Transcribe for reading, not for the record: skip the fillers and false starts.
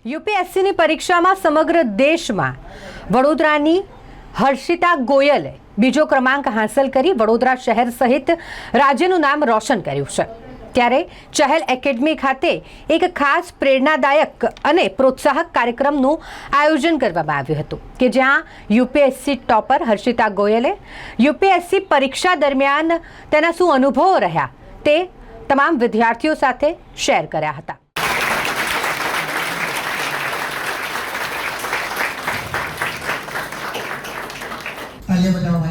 યુપીએસસીની પરીક્ષામાં સમગ્ર દેશમાં વડોદરાની હર્ષિતા ગોયલે બીજો ક્રમાંક હાંસલ કરી વડોદરા શહેર સહિત રાજ્યનું નામ રોશન કર્યું છે। ત્યારે ચહેલ એકેડમી ખાતે એક ખાસ પ્રેરણાદાયક અને પ્રોત્સાહક કાર્યક્રમનું આયોજન કરવામાં આવ્યું હતું કે જ્યાં યુપીએસસી ટોપર હર્ષિતા ગોયલે યુપીએસસી પરીક્ષા દરમિયાન તેના શું અનુભવો રહ્યા તે તમામ વિદ્યાર્થીઓ સાથે શેર કર્યા હતા। तालियां बजाओ भाई।